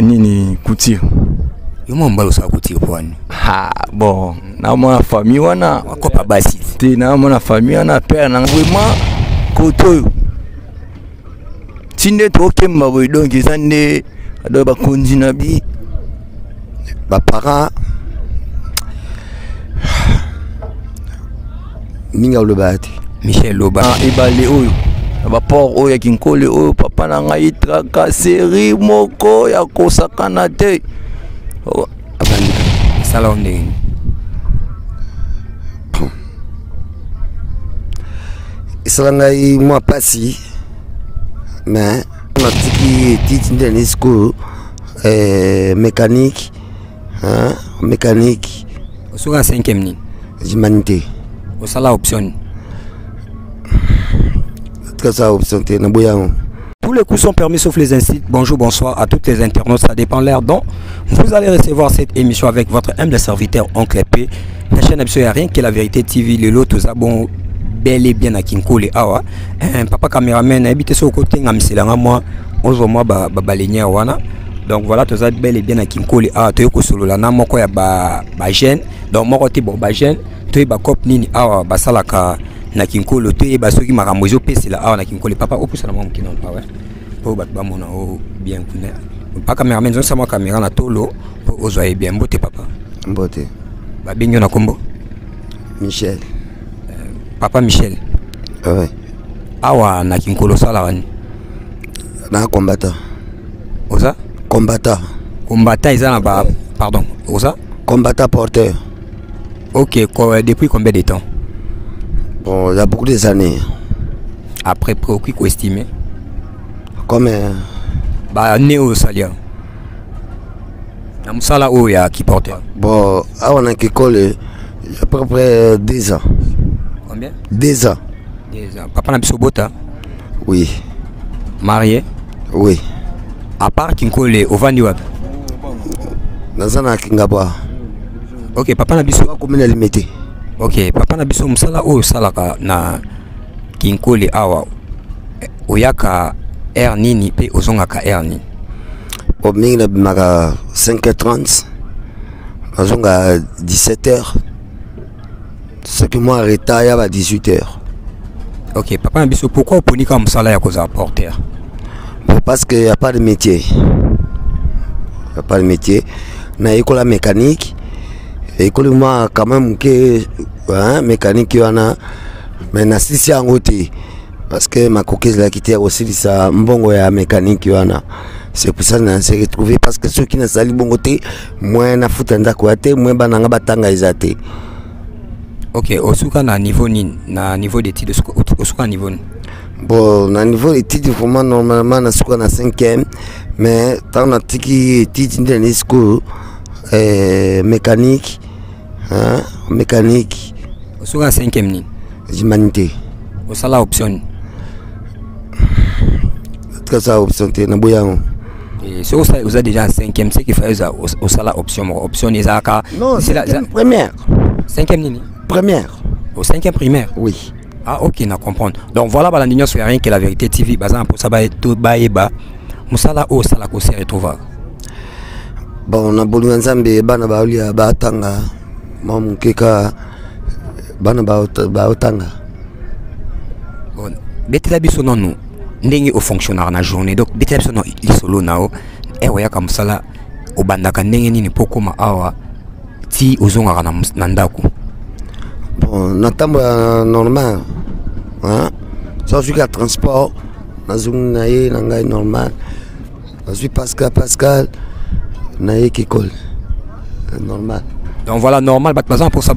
Nini couture. Yo mbalo sa couture pwani. Ha bon, na mona famille wana wakopa basi. Te na mona famille wana père na vraiment koto. Tinde to kemba boy donc ezande ado ba konzi na bi ba para Minga Lobati. Michel Loba. Ibale oyo. Ba port oyo kinkole oyo papa na ngai traka série moko ya kosakana te. Abandi salon ndenge. Isalanga moi pasi. Mais on a dit que tu school mécanique hein mécanique sur la 5e ligne humanité au sala option tous les coups sont permis sauf les incites. Bonjour, bonsoir à toutes les internautes, ça dépend l'air dont vous allez recevoir cette émission avec votre humble serviteur Oncle P. La chaîne absolue rien que la vérité TV, le lot tous abons bel et bien à Kinkole awa. Papa caméraman habité sur le côté ngamiselanga moi ozoma balenia wana. Donc voilà, tous bel et bien à Kinkole awa to solo la na moko ya ba jeune. Donc moko ti bon ba jeune, to ba cop nini awa basalaka na Kinkole to ba soki makambo zo pesi la awa na Kinkole papa opusa na moko kinon awa. Po ba mona o bien kuna. Papa caméraman zo sama caméra na tolo po ozoye bien mbote papa. Mbote. Ba binyo na kombo. Michel. Papa Michel. Ouais. Awa na Kinkole sala wani. Na combattant. Oza? Combattant. Combattant ils ba pardon. Oza? Combattant porteur. OK, depuis combien de temps? Bon, il y a beaucoup des années. Après préoccupé quoi estimé? Comme bah néo salia. Na musala o ya qui porteur. Bon, on a Kinkole il y a à peu près 2 ans. Combien? 2 ans. 2 ans. Papa na biso bota? Oui. Marié? Oui. À part Kinkole au vandi wapi? Nazana Kingaba. OK, papa na biso combien limité. OK, papa na biso musala o salaka na Kinkole awa. Oyaka air nini pe ozonga ka air nini? Au mingi na 5h30. Ozonga 17h. Ce que moi arrêté à 18h. OK, papa na biso pourquoi oponi ka musala ya koza porteur? Parce qu'il n'y a pas de métier. Il n'y a pas de métier. Dans l'école mécanique, l'école moi quand même que mécanique y en a, mais na sisi en côté parce que ma coquise la quitté aussi ça mbongo ya mécanique y en a. C'est pour ça que je s'est retrouvé parce que ceux qui ne sali bon côté, moi na futanda quoi te, moi bananga batanga izate. OK, osuka na niveau ni na niveau d'études osuka niveau ni. Bon, na niveau d'études vraiment normalement na suka na 5e, mais tant na tiki études dans les school mécanique hein, mécanique osuka 5e ni humanité. Osala option. Tout ça option te na boyango. Et ce que vous avez déjà 5e, c'est qu'il faut au sala option. Option is aka. Non, c'est la première. 5e nini? Première. Au 5e primaire? Oui. Ah ok, na comprendre. Donc voilà, l'Union sur rien que la vérité TV, bazan pour ça ba tout ba eba. Musala o sala ko se retrouva. Bon, na bolunga nzambe bana ba ulia ba tanga. Mamu keka bana ba otanga. Bon, betela biso non nous. Ndenge au fonctionnaire na journée donc betela biso non li solo nao. E oya ka musala o bandaka ndenge nini pokoma awa ti ozonga na ndako. Bon, n'attends normal. Hein? Ça, je suis à transport. Naye, nangai normal. Je suis Pascal. Naye qui colle. Normal. Donc voilà, normal, par exemple, pour ça,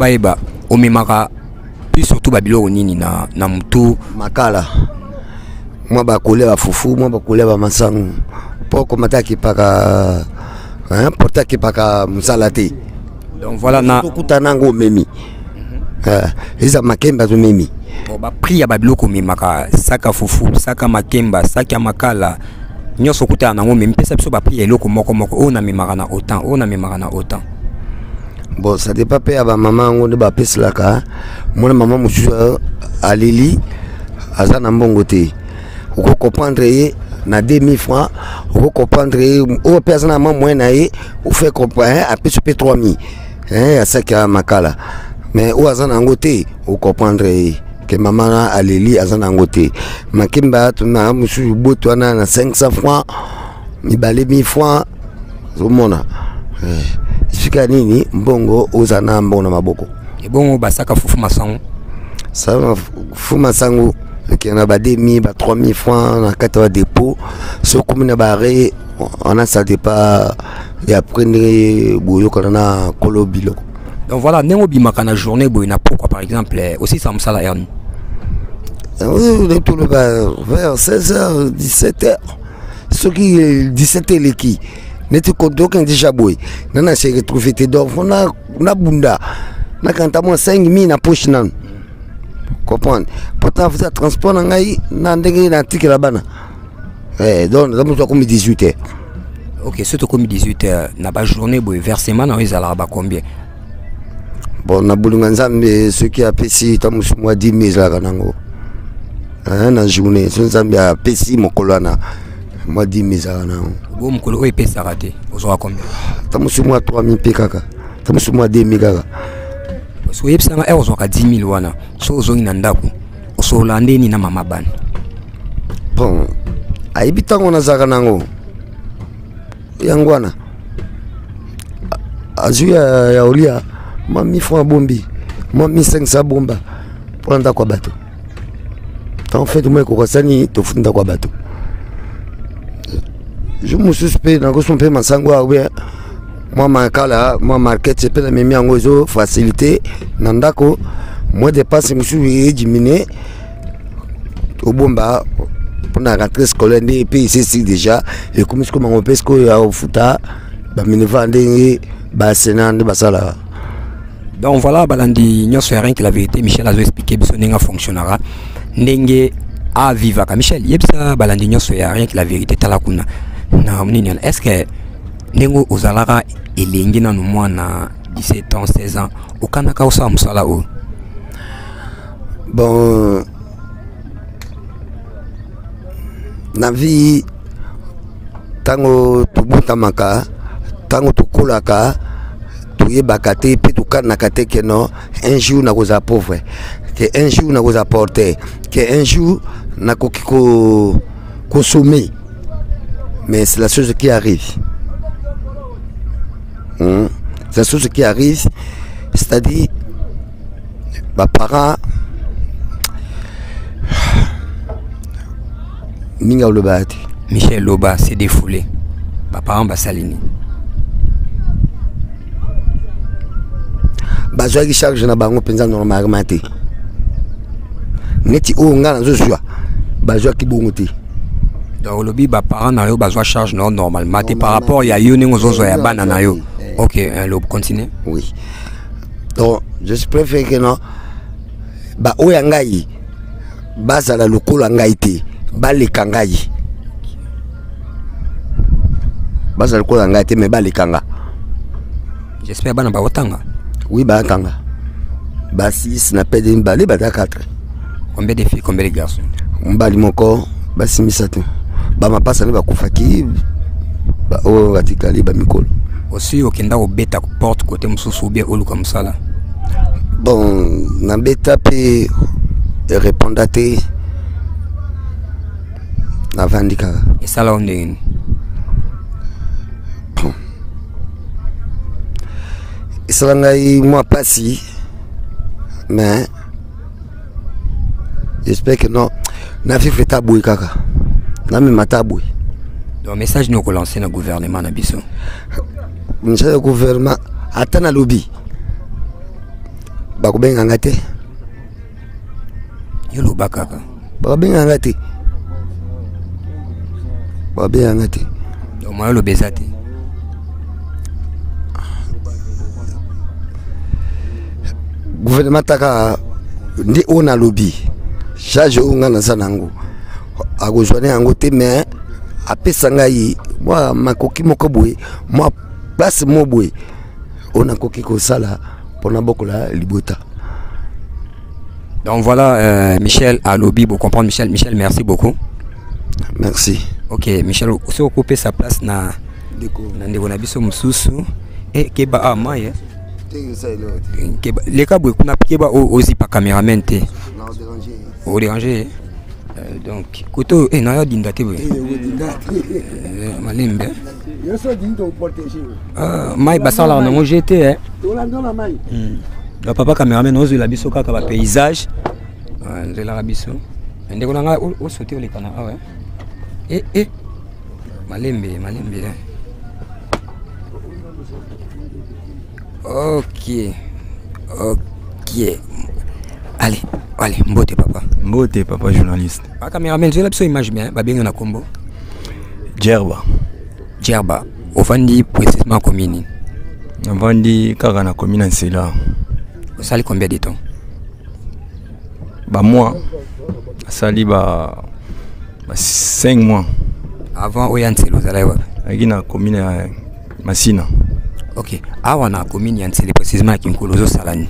omemaka puis surtout babilo nini na mutu makala moi bakole ba fufu moi bakole ba masangu poko mataki paka porta ki paka musalati donc voilà na kutanango memi isa makemba to memi ba prix ya babilo ko memaka saka fufu saka makemba saka makala nyoso kuta nango memi pesa biso ba prix eloko moko ona memaka na autant bon ça dépend pe aba maman ngo ba peslaka mona maman musu alili azana mbongo te uko comprendre na 2000 francs uko comprendre o pesa na maman moyen na ye ou fait comprendre a peu 3000 à ça qui a makala mais ou azana ngote ou comprendre que maman alili azana ngote makimba tuna musu boto na 500 francs mi balé 1000 francs au mona fika nini mbongo ozana mbona maboko ebongo basaka fufu masango ça fufu masango qui en a ba 2000 ba 3000 francs na kata wa dépôt so comme na baré on a ça pas et après boyo kana kolobilo donc voilà nengo bimaka na journée boy na pourquoi par exemple aussi ça msala erni oui tout le vers 16h 17h ce qui 17h les qui n'était qu'aucun déjà boy nana s'est retrouvé tes d'or na bunda na kanta moi 5000 na poche nan comprendre pourtant vous transport ngai na ndenge na tiki la bana donc ça comme 18h ok surtout comme 18h na ba journée boy versement na ezala ba combien bon na bulunga nzambe ce qui a pesi tamusu moi 10 000 la kanango na journée so nzambe a pesi mokolana moi 10 000 la kanango bon mokolo o pesa raté ozo combien tamusu moi 3000 pe kaka tamusu moi 2000 kaka so yebsanga ozo ka 10 000 wana so ozo ina ndako oso landeni na mama ban bon aibitango na zaka nango yangwana azuya ya olia mami fwa bombi mami 500 bomba pour ndako kwa bato en fait moi ko sani to funda kwa bato je me suspect na ko sompe masango awe moi makala moi market c'est pas memi yango zo facilité na ndako moi dépasse musu diminuer au bomba pour la rentrée scolaire et puis ici déjà et comme ce que mon pesco ya au futa ba minivande ba senande basala donc voilà balandi nyoso ya rien que la vérité Michel a expliqué biso ninga fonctionnera ndenge a viva ka Michel yebsa balandi nyoso ya rien que la vérité talakuna na mnini est-ce que ndengo ozalara elengi na mwana 17 ans 16 ans okanaka osa musala o bon na vie tango tubutamaka tango tukolaka tuyebaka te pe tukanaka te que non un jour nakoza pauvre que un jour nakoza porter que un jour nakoki consommer mais c'est la chose qui arrive c'est la chose qui arrive c'est-à-dire mes parents Minga Lobati Michel Loba s'est défoulé. Papa en Bassalini. Bazwa qui charge na bango penza normalement te. Neti o nga na zozwa. Bazwa ki bongote. Donc le bi ba parent na yo bazwa charge non normalement te par rapport ya yo ningo zozo ya bana na yo. OK, le continue. Oui. Donc je préfère que non ba o ya ngai bazala lokolo ngai te. Balikangai bazal ko nga te me balikanga j'espère bana ba otanga oui ba kanga ba 6 na pede mbali ba 4 combien de filles combien de garçons mbali moko ba 6 ba mapasa ne ba kufaki ba o watikali ba mikolo aussi okenda obeta ko porte côté mususu bien olu comme ça là bon na beta pe répondate Avandika. Et ça là on est ça là moi pas si mais j'espère que non na fait tabou kaka na mi matabou donc message nous relancer le gouvernement na biso le gouvernement atana lobby bakobenga ngate yolo bakaka bakobenga ngate bakobenga ngate donc moi le bezate gouvernement taka ndi ona lobby charge onga na sanango akozwana yango te mais apesa ngai moi makoki moko boye moi place mo boye ona koki kosala pona bokola libota. Donc voilà, Michel à lobby, pour comprendre Michel. Michel, merci beaucoup. Merci. Ok, Michel, aussi occuper sa place na ndeko na biso mususu et keba amaye. Keba les cas kuna keba aussi pas caméraman te. Au déranger. Donc koto na yo dindate boy. Malembe. Yo so dindo protéger. Mai basala na mo jeté hein. Le papa caméraman ose la biso kaka ba paysage. De la biso. Ndeko na nga o sauter le kana ah ouais. Malembe. Ok. Allez, mbote papa journaliste. Pas caméraman, je l'ai besoin image bien, ba bien na combo. Djerba. Ofandi précisément commune. Ofandi kaka na commune Nsela. Vous salez combien de temps? Moi, sali 5 mois. Avant Oyanselo Zalaïwa. Agina commune Massina. Ok. Awa na commune Yansele précisément à Kinkolozo Salani.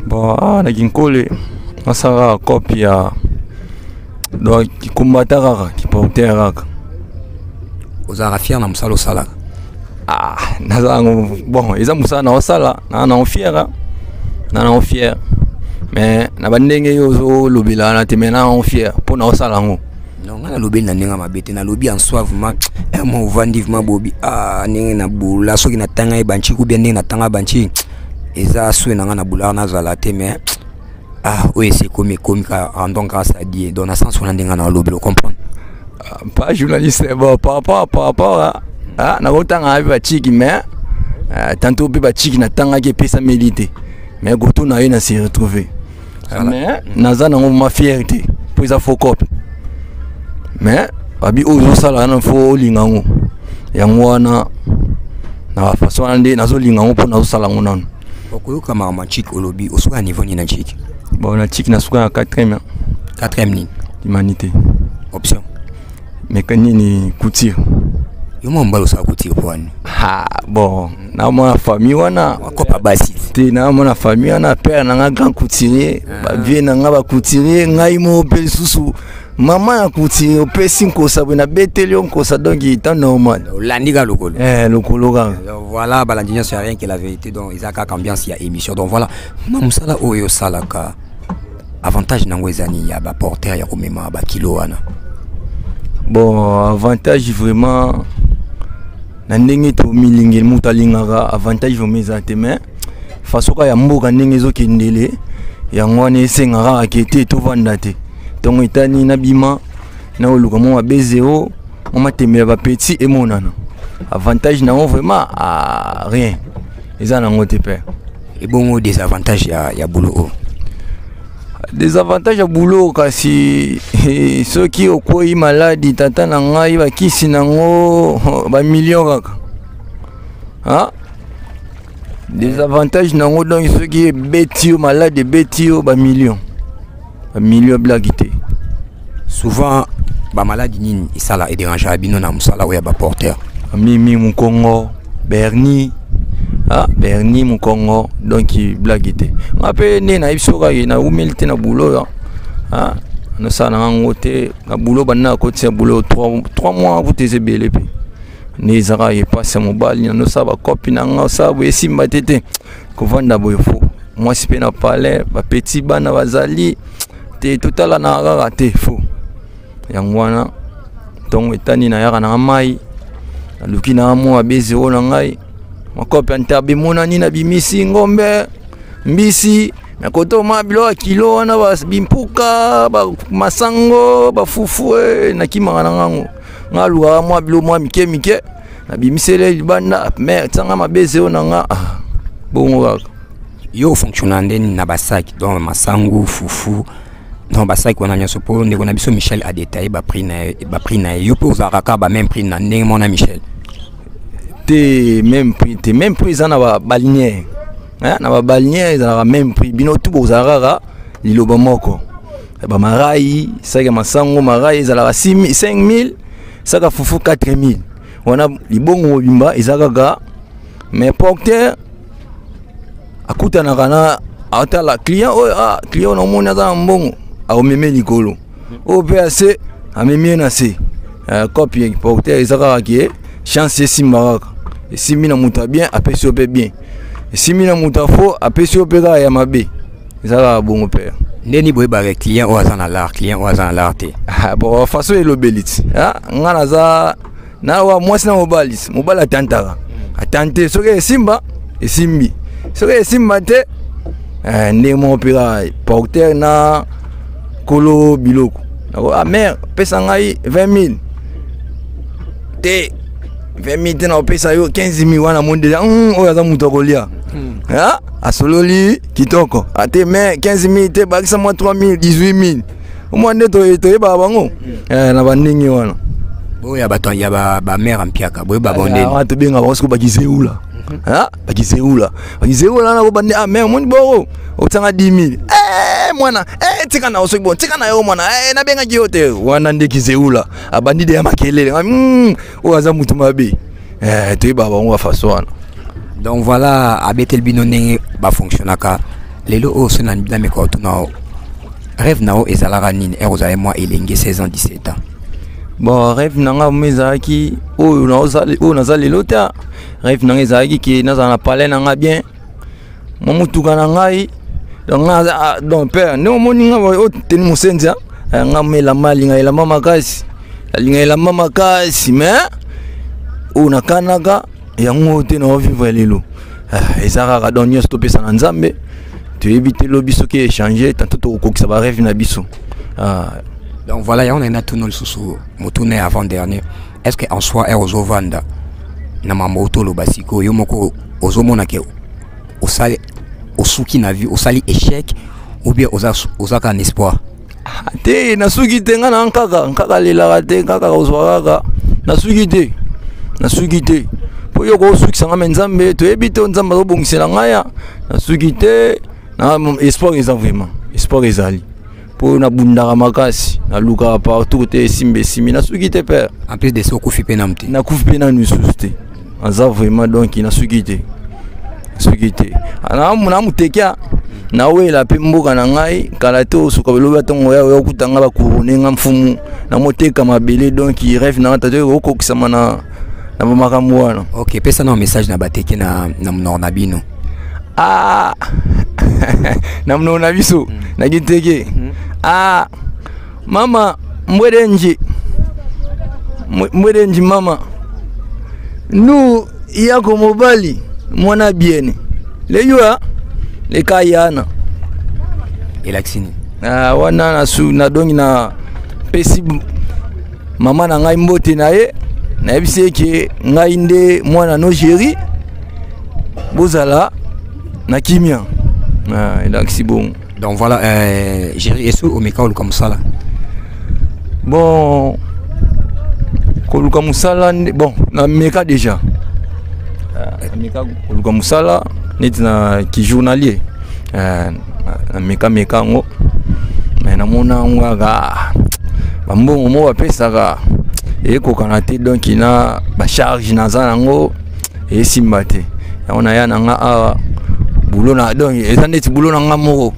Bon, na Kinkole, on sera copie à donc qui combattra qui portera. Vous avez fier na musalo sala. Bon, ils ont musala na sala, na fier. Mais na bandenge yo lobila na temena on fier pour na sala ngo. Non, na lobby na ninga mabete na lobby en soi vraiment mo vandi vraiment bobi ninga na bula soki na tanga e banchi ku bien ninga na tanga banchi eza soué na na bula na zala te mais oui c'est comme ka en donc grâce à Dieu dans la sens on ninga na lobby comprendre. Pas journaliste bon par rapport na otanga abi bachiki mais tantôt pe bachiki na tanga ke pesa mérité mais goto na yena se retrouver mais naza na ma fierté pour ça faut cop mais abi ozo sala na fo lingango yango wana na façon ande nazo lingango pour nazo sala ngona okoyo kama machiki olobi osuka niveau ni na chiki bon na chiki na suka 4e ni humanité option mécanique ni couture yo mo mbalo sa couture poani bon na ma famille wana kopa basi te na ma famille wana père na nga grand couturier ba vie na nga ba couturier ngai mo pe susu maman ya couturier pe 5 sabwe na betelion ko sa donc il est normal landika lokolo lokolo ga voilà balandina c'est rien que la vérité donc izaka ambiance ya émission donc voilà na musala oyo salaka avantage nango ezani ya ba porteur ya komema ba kilo wana. Bon avantage vraiment na ndenge to milingi mutalingaka avantage vomezate mais façon ka ya mboka ndenge ezokendele yango wana esengaka akete tovanda te tongo etani na bima na oluka mo B0 mo matembela ba petit emonana avantage na vraiment rien eza nango te père et bon des avantages ya boulot. Des avantages à boulot kasi ceux qui au quoi maladie tata na ngai ba kisi nango ba million kaka des avantages nango donc ceux qui est betio malade betio ba million blagité souvent ba maladie nini isala et dérange abino na musala oya ba porteur mimi mukongo Bernie Bernie Mukongo donc il blaguité ngape ne na ibisoka na humilité na boulot na sana ngote na boulot bana côté boulot 3 mois vous te belé pe ne zara y passe mobile no saba copine nga saba esimba tete ko vanda boyfo moi si pe na palais ba petit bana bazali te totala na raté fo yangwana donc etani na yaka na mai luki na mo B0 na ngai makopi antabe monani na bimisi ngombe mbisi makoto mabilo kilo wana bimpuka ba masango ba fufu na kimanga na ngango ngaluka mwa bilo mwa mike na bimisele libanda mais tanga mabeze ona nga bongo kaka yo fonctionnant na basaki donc masangu fufu non basaki wana nyoso po ndeko na biso Michel a détaillé ba prix na yo po zaraka ba même prix na ndenge mona Michel te même prix ça na ba balinière hein na ba balinière ça na même prix bino tout bo zaraka liloba moko ba marai saka masango marai ça la 5000 saka fufu 4000 wana libongo bimba izaka mais porteur akutana kana atala client client no mona za mbongo au meme likolo au PAC amemie na se copie porteur izaka ki chance simbaraka simi na muta bien apesi ope bien simi na muta fo apesi ope ka ya mabe izaka bongo père ndeni boye ba client o azana l'art te bon façon elobeliti ngana za na wa mwasi na mobala tantaka atante soke simba esimbi soke simba te ndenge mo opera porteur na kolo biloko nako mère pesa ngai 20000 te 20000 te na opesa yo 15000 wana monde oyo aza mutu akolia asololi kitoko ate mais 15000 te bakisa mwa 3000 18000 omwa nde toyeba bango na bandenge wana boya bato ya ba mère ampiaka boye ba bonde to benga ba siko bakizeula bakizeula na ko bande mère moni boro otanga 10000 mwana tika na osoko tika na yo mwana na benga kiote wana nde kizeula abandi de ya makelele o aza mutu mabe toyeba bango façon wana. Donc voilà, abetel bino ndenge ba fonctionnaka lelo o sona ndame ko tuna rêve nao ezalaka nini eroza moi elenge 16 ans 17 ans. Bon rêve nanga mezaki o naza lelo ta rêve nanga ezalaki ki naza na parler nanga bien momutuka na ngai donc père ne omoni nga o teni mosenza nga mela mali nga ela mama kasi la mama kasi mais o nakanaka yango te na vivre lelo ezaka donc nyos to pesa na nzambe to éviter lo biso ki échanger tant to kokisa ba rêve na biso. Donc voilà, on a tout le sous motourné avant dernier. Est-ce que en soi erozo vanda na mamoto lo basiko yo moko ozomona ke osali osuki na vie osali échec ou bien osaka un espoir te na suki te nga na nkaka lela te nkaka ozwaka na suki te po yo ko suki sanga nzambe to ebite nzambe zo bongisela ngaya na suki te na espoir eza vraiment espoir ezali po na bundaka makasi na luka partout te simbe simi na suki te père en plus de ça kufi pe namte na kufi pe na nususte aza vraiment donc na suki te ana muna mutekia na wela pe mboka na ngai kala te osuka belobi atongo ya okutanga bakurone nga mfumu na moteka mabele donc rêve na tate okokisama na makambo wana. OK, pesa na message na bateke na mnona bino na mnona biso na giteke mama mbwerenji mama nu yako mobali mwana biene leyua lekayana elaxini wana na su na dongi na pesi mama na ngai mbote na ye na yebisi ke ngai nde mwana no chéri bozala na kimia elaxi bon. Donc voilà, Géry Esso Omeka Oluka Musala. Bon, Oluka Musala, bon, na Meka déjà. Meka Oluka Musala, net na ki journalier. Na Meka ngo. Mais na mona ngwa bambongo mo bapesaka ekokana te donc ina ba charge na za nango esimbate. Ona ya nanga awa bulo na donc ezandeti bulo na ngamoko.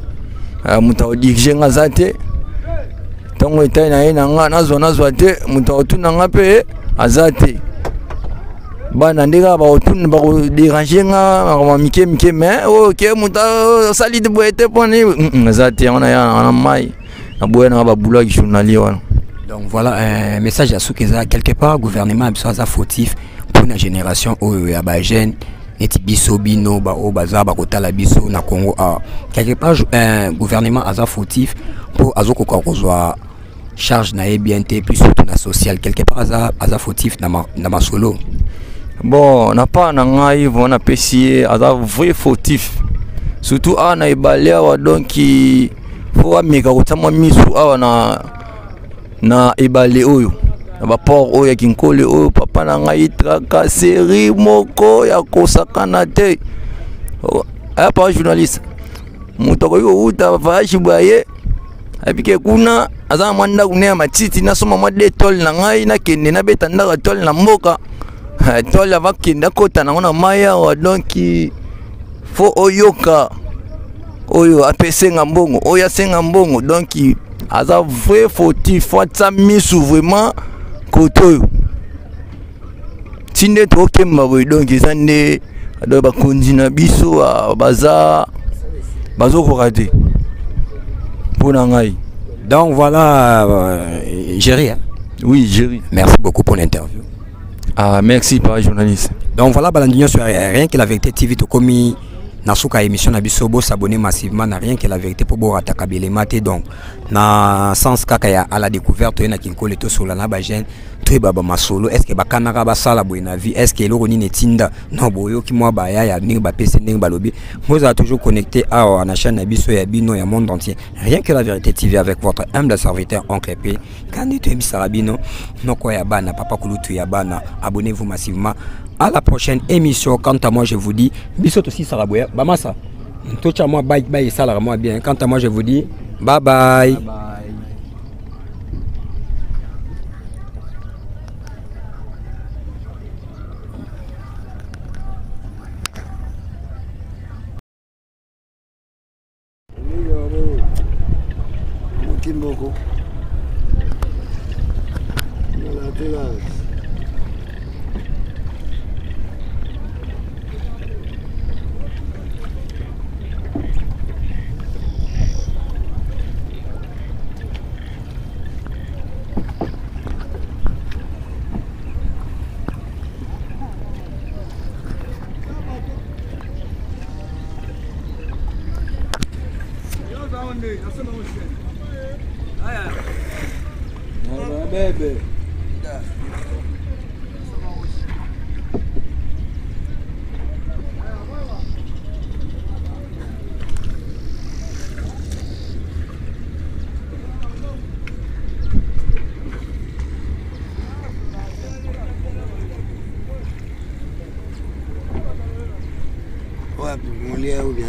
Muta odirige nga zate tongo etai na ye na nga nazwa te muta otuna nga pe azate bana ndeka ba otuna ba déranger nga ma mike mais OK muta sali de boete poni azate ona ya na mai na boena ba boulot journalier wana. Donc voilà, message à ceux qui sont quelque part gouvernement a fautif pour une génération où ya ba jeune neti biso bino ba o baza ba kotala biso na Congo quelque part gouvernement aza fautif pour azoko kozwa charge na EBNT plus surtout na social quelque part aza fautif na masolo. Bon na pas na ngai vona pesier aza vrai fautif surtout awa na ebale awa donc fo ameka kotiama misu awa na ebale oyo na baport oyo ya kinkole oyo papa na ngai traka seri moko ya kosakana te aya pa journaliste moto akoki kouta voyage boye apike kuna aza na mwa ndako ne ya matiti nasoma mwa de tole na ngai nakende nabeta ndako tole na mboka tole avakende akota nango na mai awa donc fo oyoka oyo apesenga mbongo oyo asenga mbongo donc aza vrai fautif atsa misu vraiment koto oyo tinde tokemba boye donc eza nde bakonzi na biso bazokoka te mpona ngai. Donc voilà, Géry. Hein? Oui, Géry. Merci beaucoup pour l'interview. Ah, merci par journaliste. Donc voilà, Balandignon sur rien que la vérité TV, tout comme Nasuka émission Nabisobo s'abonner massivement n'a rien que la vérité pour boire attaquer maté donc na sens kaka à la découverte na kinkole to sur la nabagène tout baba masolo est-ce que bakanaka basala boina vie est-ce que loko ni netinda non boyo ki moi ba ya ni ba pc ni ba lobi vous a toujours connecté à la chaîne Nabiso ya bino ya monde entier rien que la vérité TV avec votre humble serviteur Oncle P candidat Bisarabino noko ya bana papa kulutu ya bana abonnez-vous massivement. À la prochaine émission. Quant à moi, je vous dis, bisous aussi Saraboya. Bamasa. Tout à moi, bye bye, ça moi bien. Quant à moi, je vous dis, bye bye. Bye bye. Baby. Ouais, mon lien ou bien.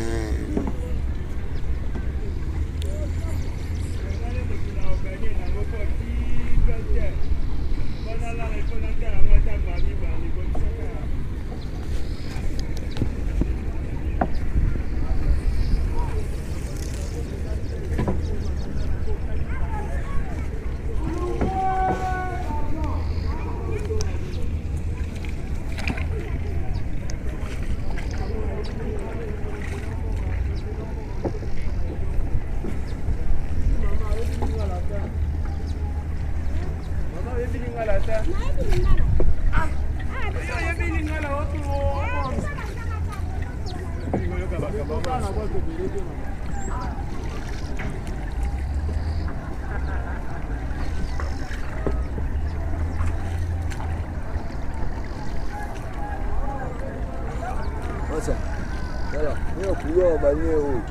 Voilà, nous pouvons baigner où?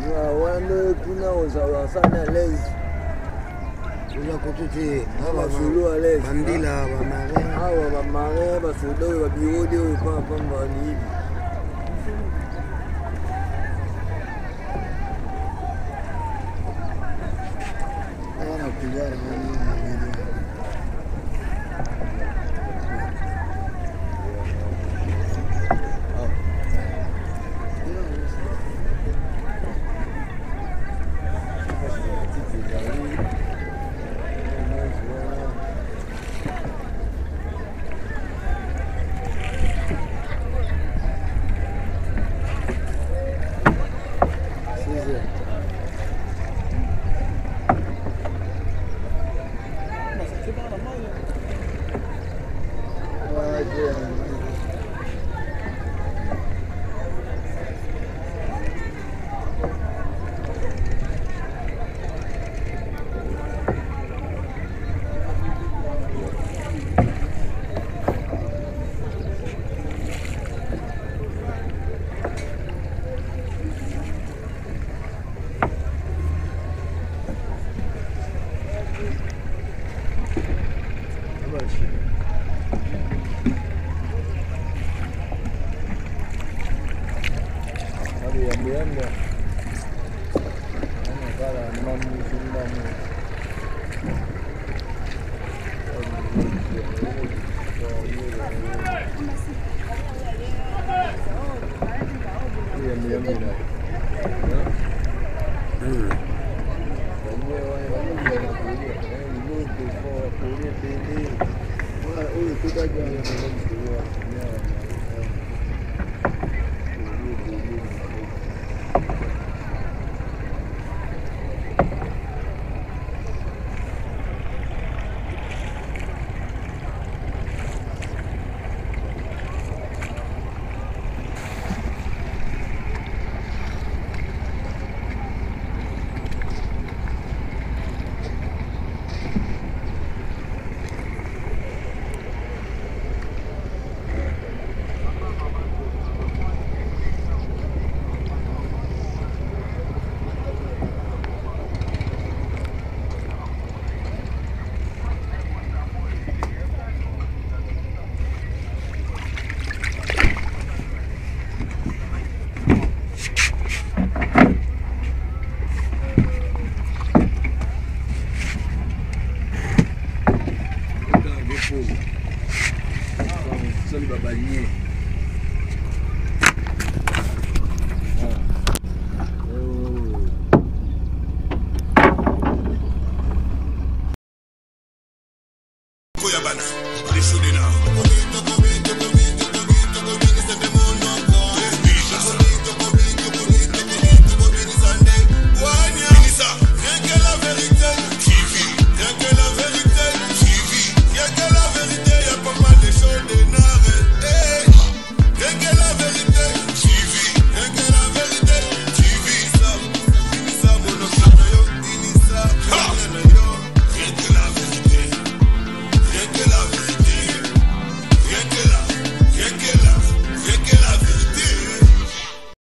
Nous avons kuna on s'en à l'aise. Nous avons côté Solo à l'aise. Bandila, Bamarin. Ah ouais, Bamarin, Basodo, Babiode, pas Bambani.